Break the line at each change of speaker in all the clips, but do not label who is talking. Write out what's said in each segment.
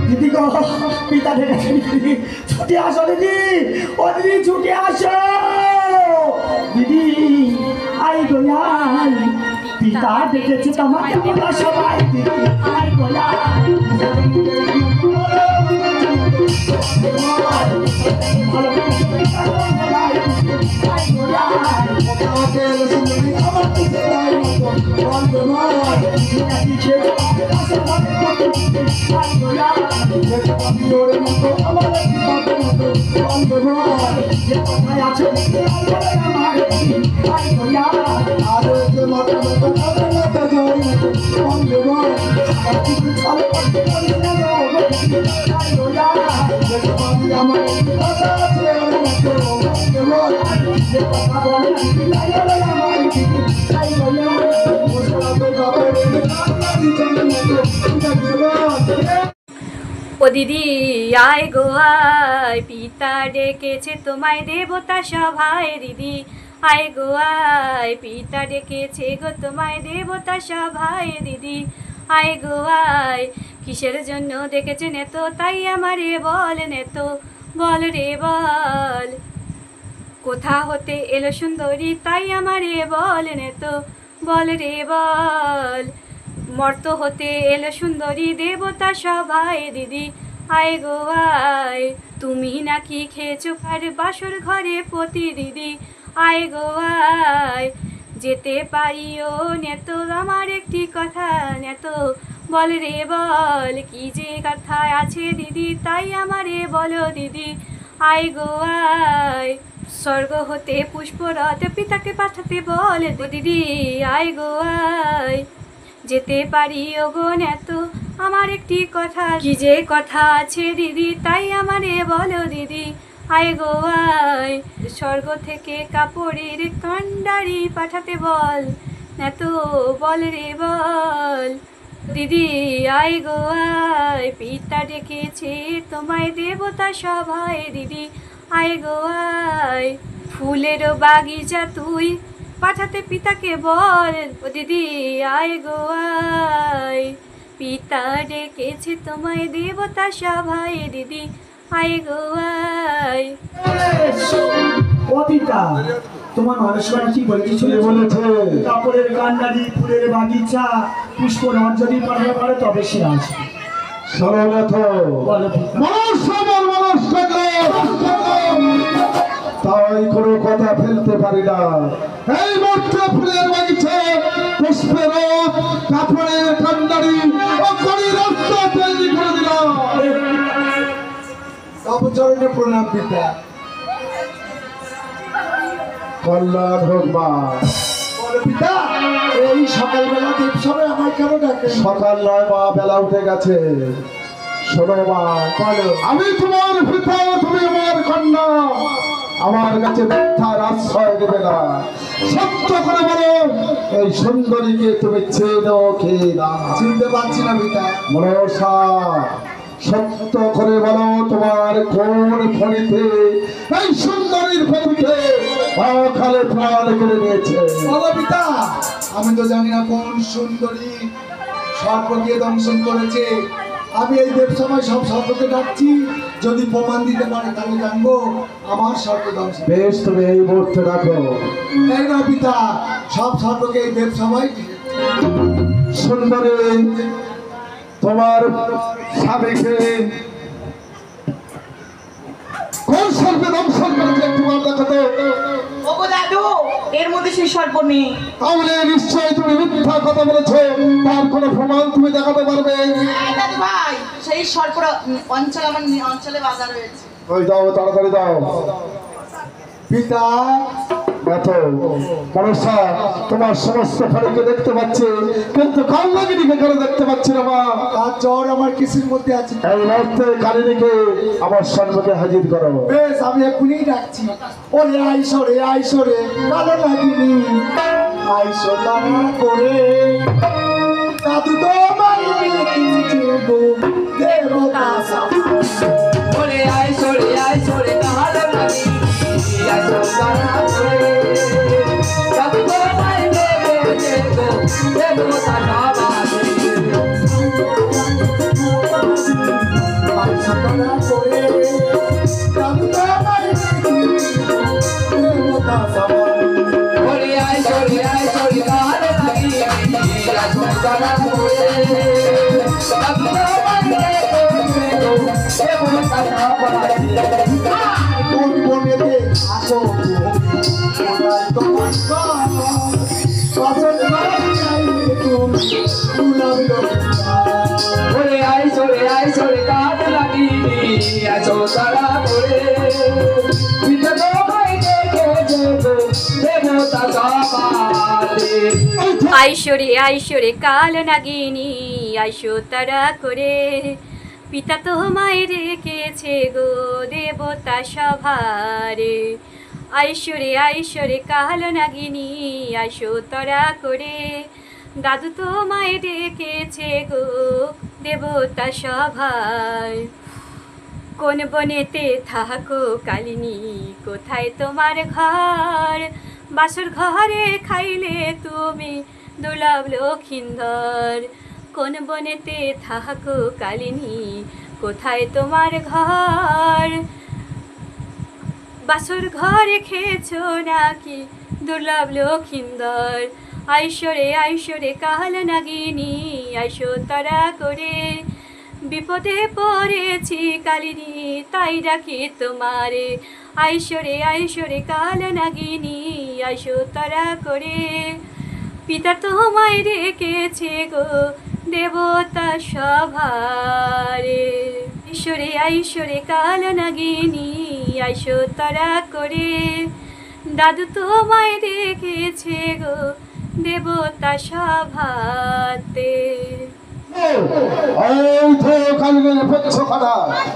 দিদি গো পিতা ডেকেছে দিদি ছুটে আসো দিদি ও দিদি ছুটে আসো দিদি আই গোয়াল পিতা ডেকেছে তোমাকে বলা সবাই দিদি আই গোয়াল
ও দিদি আয় গো আয় পিতা ডেকেছে তোমায় দেবতা সভায় দিদি আয় গো আয় পিতা ডেকেছে গো তোমায় দেবতা সভায় দিদি আয় গো আয় কিসের জন্য ডেকেছে নেতো তাই আমারে বল নেতো বল রে বল কোথা হতে এলো সুন্দরী তাই আমারে বল নেতো বল রে বল মর্ত হতে এলো সুন্দরী দেবতা সভায় দিদি আয় গো আয় তুমি নাকি খেয়েছো আর বাসর ঘরে পতি দিদি আয় গো আয় যেতে পারিও নেতো আমার একটি কথা নেতো বল রে বল কি যে কথা আছে দিদি তাই আমারে বলো দিদি আয় গো আয় স্বর্গ হতে পুষ্পরথ পিতাকে পাঠাতে বল দিদি আয় গো আয় যেতে পারি ওগো নেতো আমার একটি কথা কি যে কথা আছে দিদি তাই আমারে বলো দিদি আয় গো আয় স্বর্গ থেকে কাপড়ের কান্ডারি পাঠাতে বল নেতো বল রে বল দিদি আয় গো আয় পিতা ডেকেছে তোমায় দেবতা সভায় দিদি আয় গো আয় ফুলের বাগিচা তুই পাঠাতে পিতাকে বল ও দিদি আয় গো আয় পিতা ডেকেছে তোমায় দেবতা সভায় দিদি আয় গো আয়
ও পিতা তোমার মানুষরা কি বলেছে কাপড়ের কান্ডারি ফুলের বাগিচা পুষ্পরাজ যদি পাঠাতে পারে তবে সে আসবে
তাই কোনো কথা ফেলতে পারি না এই মাত্র ফুলের বাগিচা পুষ্পের কাপড়ের কান্ডারি রাস্তা তৈরি করে দিলাম চরণে প্রণাম পিতা কল্যাণ হোক মা পিতা এই সকালবেলা দেবসভে আমার কেন ডাকে সকাল নয় মা বেলা উঠে গেছে শোনো মা আমি তোমার পিতা তুমি আমার কন্যা আমার কাছে মিথ্যার আশ্রয় দেবে না সত্য করে বলো এই সুন্দরীকে তুমি চেনো কে না চিনতে পারছি না পিতা মনসা সত্য করে বলো তোমার কোন ফণিতে এই সুন্দরীর ফণিতে অকালে প্রাণ কেড়ে নিয়েছে পিতা আমি তো জানি না কোন সুন্দরী সর্পকে দংশন করেছে আমি এই দেবসভায় সব সর্পকে ডাকছি যদি প্রমাণ দিতে পারে তাহলে জানবো আমার সর্প দংশন বেশ তুমি এই মুহূর্তে ডাকো এই না পিতা সব সর্পকে এই দেবসভায় সুন্দরী তোমার স্বামীকে কোন সর্পে দংশন করেছে তোমার দেখো তো
ওগো দাদু এর মধ্যে সেই সর্প নেই
তাহলে নিশ্চয়ই তুমি মিথ্যা কথা বলেছো তার কোনো প্রমাণ তুমি দেখাতে পারবে
দাদু ভাই সেই সর্প অঞ্চল আমার অঞ্চলে বাজার রয়েছে
ওই দাও তাড়াতাড়ি দাও পিতা দেখো মনসা তোমার সমস্ত ফলকে দেখতে পাচ্ছি কিন্তু কালনাগিনীকে কেন দেখতে পাচ্ছি না মা তার জ্বর আমার কিসের মধ্যে আছে এই মুহূর্তে কালিনীকে আমার সম্মুখে হাজির করো বেশ আমি এক্ষুনি ডাকছি ওরে আইসরে আইসরে কালনাগিনী আইসরা করে দাদু তোমায় দেবতা
ওরে আইসরে আইসরে কালনাগিনী আইসরা করে দাদু তোমায় দেবতা
আসো তারা করে পিতা তোমায় ডেকেছে গো দেবতা সভাতে।
আইসরে আইসরে কাল নাগিনী আইসো তারা করে পিতা তোমায় রেখেছে গো দেবতা সভারে। আইসরে আইসরে কাল নাগিনী আইসো তারা করে দাদু তোমায় ডেকেছে গো দেবতা সভায়। কোন বনেতে থাকো কালিনী কোথায় তোমার ঘর বাসর ঘরে খাইলে তুমি দুর্লভ লক্ষিন্দর। কোন বনেতে থাকো কালিনী কোথায় তোমার ঘর বাসর ঘরে খেয়েছো নাকি দুর্লভ লক্ষিন্দর। আইসরে আইসরে কাল নাগিনী আইসো তারা করে বিপদে পড়েছি কালিনী তাই ডাকি তোমারে। আইসরে আইসরে কাল নাগিনী আইসো তারা করে পিতা তোমায় রেখেছে গো দেবতা সভারে। আইসরে আইসরে কাল নাগিনী আইসো তারা করে দাদু তোমায় রেখেছে গো দেবতা সভাতে।
এই তো কালিনের পক্ষখানা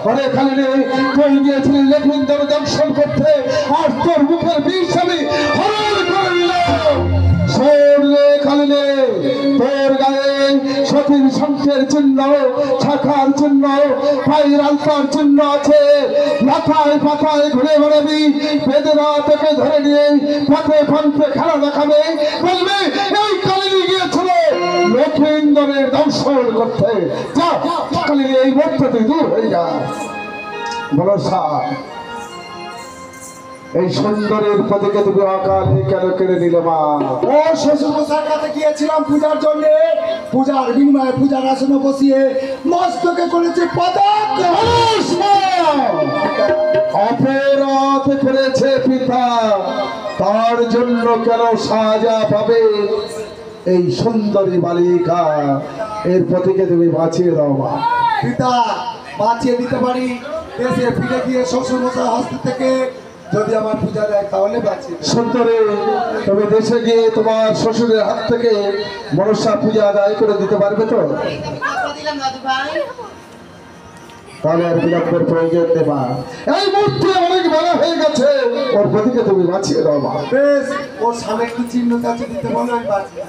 অনেক কালিনে তুই গিয়েছিলি লেখিন্দর দর্শন করতে আর তোর মুখের বিষ আমি হরণ করে নিলাম। শোনে কালিনে তোর গায়ে সতীর শঙ্খের চিহ্ন শাখার চিহ্ন পায়ের আলতার চিহ্ন আছে। মাথায় পাতায় ঘুরে বেড়াবি বেদনা তোকে ধরে নিয়ে পথে পন্থে খেলা দেখাবে বলবে এই কালিনী গিয়েছিল লক্ষিন্দরের দর্শন করতে। যা কালিনী এই মুহূর্তে তুই দূর হয়ে যা। বলো সার এই সুন্দরের পদিকে তুমি অকালে কেন কেড়ে নিলে মা?
ও শ্বশুর মশাইয়ের কাছে গিয়েছিলাম পূজার জন্য, পূজার বিনিময়ে পূজার আসনে বসিয়ে মস্তকে করেছে পদক।
অপরাধ করেছে পিতা, তার জন্য কেন সাজা পাবে এই সুন্দরী বালিকা? এর পতিকে তুমি বাঁচিয়ে দাও মা।
পিতা বাঁচিয়ে দিতে পারি, দেশে ফিরে গিয়ে শ্বশুর মশাই হস্ত থেকে যদি আমার পূজা দেয় তাহলে বাঁচিয়ে দেব।
সুন্দরী তুমি দেশে গিয়ে তোমার শ্বশুরের হাত থেকে মনসা পূজা আদায় করে দিতে পারবে তো?
দিলাম দাদু ভাই।
তাহলে আর বিলম্বের প্রয়োজন নেই মা। এই মুহূর্তে অনেক বেলা হয়ে গেছে, ওর পতিকে তুমি বাঁচিয়ে দাও মা।
বেশ, ওর স্বামীর কি চিহ্ন কাছে দিতে বলো, আমি বাঁচিয়ে